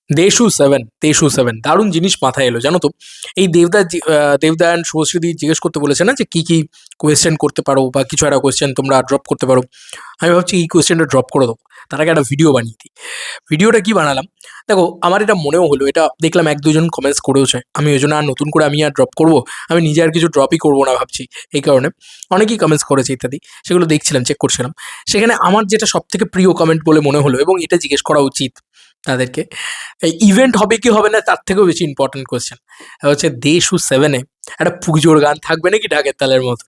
দেশু 7 দারুণ জিনিস মাথায় এলো জানো তো। এই দেবদা অ্যান্ড শুভশ্রীদি জিজ্ঞেস করতে বলেছে না যে কি কি কোয়েশ্চেন করতে পারো বা কিছু একটা কোয়েশ্চেন তোমরা ড্রপ করতে পারো। আমি ভাবছি এই কোয়েশ্চেনটা ড্রপ করে দেবো, তার আগে একটা ভিডিও বানিয়ে দিই। ভিডিওটা কি বানালাম দেখো, আমার এটা মনেও হলো, এটা দেখলাম এক দুজন কমেন্টস করেওছে, আমি ওই জন্য আর নতুন করে আমি আর ড্রপ করবো, আমি নিজে আর কিছু ড্রপই করবো না ভাবছি। এই কারণে অনেকেই কমেন্টস করেছে ইত্যাদি, সেগুলো দেখছিলাম, চেক করছিলাম। সেখানে আমার যেটা সব থেকে প্রিয় কমেন্ট বলে মনে হলো, এবং এটা জিজ্ঞেস করা উচিত তাদেরকে, এই ইভেন্ট হবে কি হবে না তার থেকেও বেশি ইম্পর্টেন্ট কোয়েশ্চেন হচ্ছে দেশু 7-এ একটা পুজোর গান থাকবে নাকি ঢাকের তালের মতো।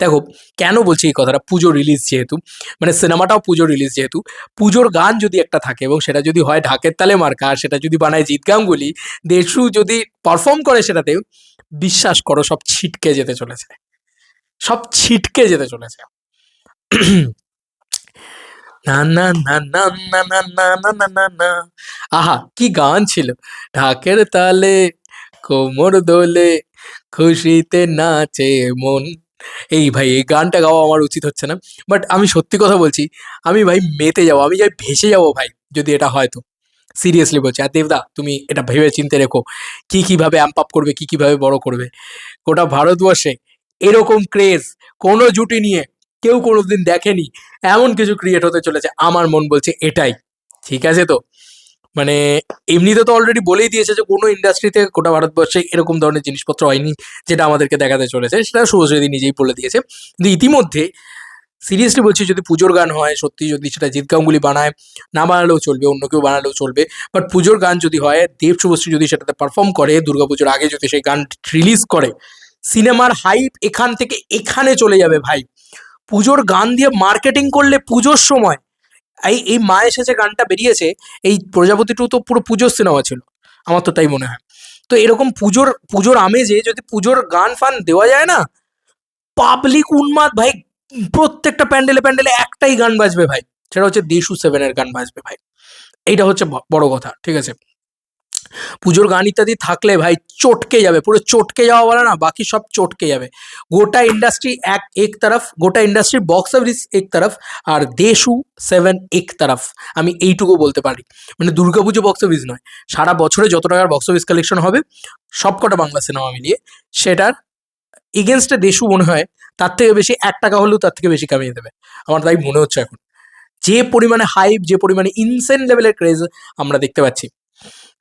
দেখো, কেন বলছি এই কথাটা, পুজো রিলিজ যেহেতু, মানে সিনেমাটাও পুজো রিলিজ যেহেতু, পুজোর গান যদি একটা থাকে এবং সেটা যদি হয় ঢাকের তালে মার্কা, আর সেটা যদি বানায় জিৎ গাঙ্গুলি, দেশু যদি পারফর্ম করে সেটাতে, বিশ্বাস করো সব ছিটকে যেতে চলেছে, সব ছিটকে যেতে চলেছে। না না না না না না না না না না না, আহা কি গান ছিল! ঢাকের তালে কোমর দোলে, খুশিতে নাচে মন। এই ভাই, এই গানটা গাওয়া আমার উচিত হচ্ছে না, বাট আমি সত্যি কথা বলছি, আমি ভাই মেতে যাবো, আমি যাই ভেসে যাবো ভাই যদি এটা হয় তো। সিরিয়াসলি বলছি। আর দেবদা, তুমি এটা ভেবে চিন্তে রেখো, কি কিভাবে অ্যাম্প আপ করবে, কি কিভাবে বড় করবে। গোটা ভারতবর্ষে এরকম ক্রেজ কোনো জুটি নিয়ে কেউ কোনোদিন দেখেনি, এমন কিছু ক্রিয়েট হতে চলেছে, আমার মন বলছে এটাই। ঠিক আছে তো, মানে এমনিতে তো অলরেডি বলেই দিয়েছে যে কোনো ইন্ডাস্ট্রিতে গোটা ভারতবর্ষে এরকম ধরনের জিনিসপত্র হয়নি যেটা আমাদেরকে দেখাতে চলেছে, সেটা শুভশ্রী নিজেই বলে দিয়েছে। কিন্তু ইতিমধ্যে সিরিয়াসলি বলছি, যদি পুজোর গান হয় সত্যি, যদি সেটা জিৎ গাঙ্গুলি বানায়, না বানালেও চলবে, অন্য কেউ বানালেও চলবে, বাট পুজোর গান যদি হয়, দেব শুভশ্রী যদি সেটাতে পারফর্ম করে, দুর্গাপুজোর আগে যদি সেই গান রিলিজ করে, সিনেমার হাইপ এখান থেকে এখানে চলে যাবে ভাই। পুজোর গান দিয়ে মার্কেটিং করলে পুজোর সময়, এই এই মা এসেছে গানটা বেরিয়েছে, এই প্রজাপতি 2 তো পুরো পুজোর সিনেমা ছিল, আমার তো তাই মনে হয়। তো এরকম পুজোর পুজোর আমেজে যদি পুজোর গান ফান দেওয়া যায় না, পাবলিক উন্মাদ ভাই। প্রত্যেকটা প্যান্ডেলে প্যান্ডেলে একটাই গান বাজবে ভাই, সেটা হচ্ছে দেশু 7-এর গান বাজবে ভাই। এইটা হচ্ছে বড় কথা, ঠিক আছে। পুজোর গান ইত্যাদি থাকলে ভাই চটকে যাবে, পুরো চটকে যাওয়া বলে না, বাকি সব চটকে যাবে। গোটা ইন্ডাস্ট্রি এক তরফ, গোটা ইন্ডাস্ট্রির বক্স অফিস এক তরফ, আর দেশু 7 এক তরফ। আমি এইটুকু বলতে পারি, মানে দুর্গাপুজো বক্স অফিস নয়, সারা বছরে যত টাকার বক্স অফিস কালেকশন হবে সবকটা বাংলা সিনেমা মিলিয়ে, সেটার এগেনস্টে দেশু মনে হয় তার থেকে বেশি, 1 টাকা হলেও তার থেকে বেশি কামিয়ে দেবে, আমার তাই মনে হচ্ছে এখন। যে পরিমাণে হাইপ, যে পরিমাণে ইনসেন লেভেলের ক্রেজ আমরা দেখতে পাচ্ছি।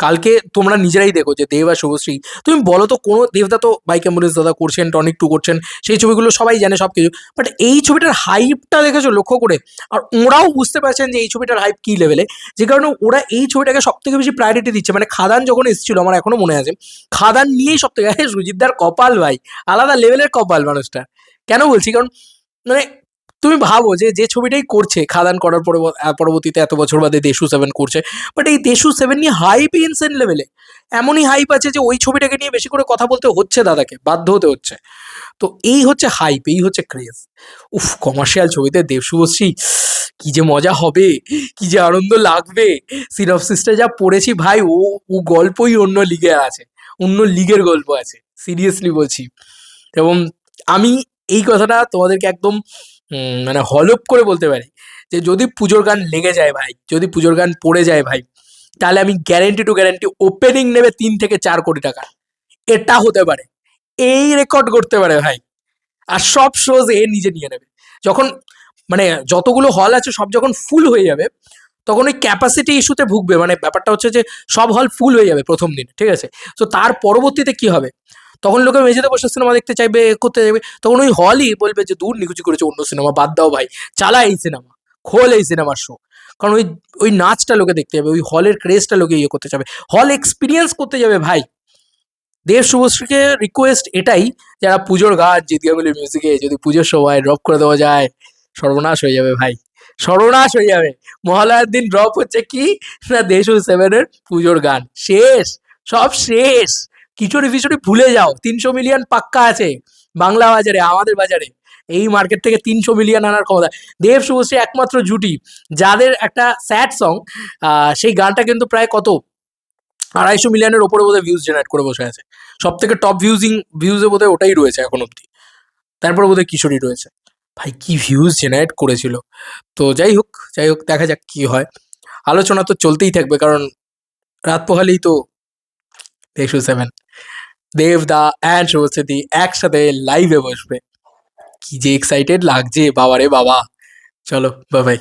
কালকে তোমরা নিজেরাই দেখো যে দেব আর শুভশ্রী, তুমি বলো তো, কোনো দেবদা তো বাইক অ্যাম্বুলেন্স দাদা করছেন, টনিক 2 করছেন, সেই ছবিগুলো সবাই জানে সব কিছু, বাট এই ছবিটার হাইপটা দেখেছো লক্ষ্য করে? আর ওরাও বুঝতে পারছেন যে এই ছবিটার হাইপ কি লেভেলে, যে কারণে ওরা এই ছবিটাকে সব থেকে বেশি প্রায়োরিটি দিচ্ছে। মানে খাদান যখন এসেছিল, আমার এখনো মনে আছে, খাদান নিয়েই সব থেকে, সুজিতদার কপাল ভাই, আলাদা লেভেলের কপাল মানুষটা। কেন বলছি, কারণ মানে তুমি ভাবো যে যে ছবিটাই করছে খাদান করার পরবর্তীতে এত বছর বাদে দেশু 7 করছে, বাট এই দেশু 7 নিয়ে হাইপ ইনসেন লেভেলে, এমনই হাইপ আছে যে ওই ছবিটাকে নিয়ে বেশি করে কথা বলতে হচ্ছে দাদাকে, বাধ্য হতে হচ্ছে। তো এই হচ্ছে হাইপ, এই হচ্ছে ক্রেজ। উফ, কমার্শিয়াল ছবিতে দেব শুভশ্রী, কি যে মজা হবে, কি যে আনন্দ লাগবে। সিনপসিসটা যা পড়েছি ভাই, ও ও গল্পই অন্য লিগে আছে, অন্য লিগের গল্প আছে, সিরিয়াসলি বলছি। এবং আমি এই কথাটা তোমাদেরকে একদম মানে হলপ করে বলতে পারি, যে যদি পুজোর গান লেগে যায় ভাই, যদি পুজোর গান পড়ে যায় ভাই, তাহলে আমি গ্যারেন্টি টু গ্যারেন্টি ওপেনিং নেবে 3 থেকে 4 কোটি টাকা। এটা হতে পারে, এই রেকর্ড করতে পারে ভাই। আর সব শোজ এ নিজে নিয়ে নেবে, যখন মানে যতগুলো হল আছে সব যখন ফুল হয়ে যাবে, তখন ওই ক্যাপাসিটি ইস্যুতে ভুগবে। মানে ব্যাপারটা হচ্ছে যে সব হল ফুল হয়ে যাবে প্রথম দিন, ঠিক আছে। তো তার পরবর্তীতে কি হবে, তখন লোকে মেঝেতে বসে সিনেমা দেখতে চাইবে, করতে চাইবে, তখন ওই হলই বলবে যে দূর নিকুচি করেছে, অন্য সিনেমা বাদ দাও ভাই, চালা এই সিনেমা, খোল এই সিনেমার শো। কারণ ওই ওই নাচটা লোকে দেখতে যাবে, ওই হলের ক্রেজটা লোকে ইয়ে করতে যাবে, হল এক্সপিরিয়েন্স করতে যাবে ভাই। দেব শুভশ্রীকে রিকোয়েস্ট এটাই, যারা পুজোর গান জিৎ গাঙ্গুলির মিউজিকে যদি পুজোর সময় ড্রপ করে দেওয়া যায়, সর্বনাশ হয়ে যাবে ভাই, সর্বনাশ হয়ে যাবে। মহালয়ার দিন ড্রপ হচ্ছে কি না, দেশু 7-এর পুজোর গান, শেষ, সব শেষ। খিচুড়ি ফিচুড়ি ভুলে যাও, 300 মিলিয়ন পাক্কা আছে বাংলা বাজারে, আমাদের বাজারে। এই মার্কেট থেকে 300 মিলিয়ন আনার ক্ষমতা। দেব শুভশ্রী একমাত্র জুটি যাদের একটা স্যাড সং, সেই গানটা কিন্তু প্রায় কত 250 মিলিয়নের ওপরে বোধহয় ভিউজ জেনারেট করে বসে আছে। সব থেকে টপ ভিউজে বোধহয় ওটাই রয়েছে এখন অব্দি। তারপরে বোধহয় কিশোরী রয়েছে। ভাই কি ভিউজ জেনারেট করেছিল। তো যাই হোক দেখা যাক কি হয়। আলোচনা তো চলতেই থাকবে, কারণ রাত পোহালেই তো দেশু সেভেন, দেবদা অ্যান্ড শুভশ্রীতি একসাথে লাইভে বসবে। কি যে এক্সাইটেড লাগছে, বাবা রে বাবা। চলো, বাই বাই।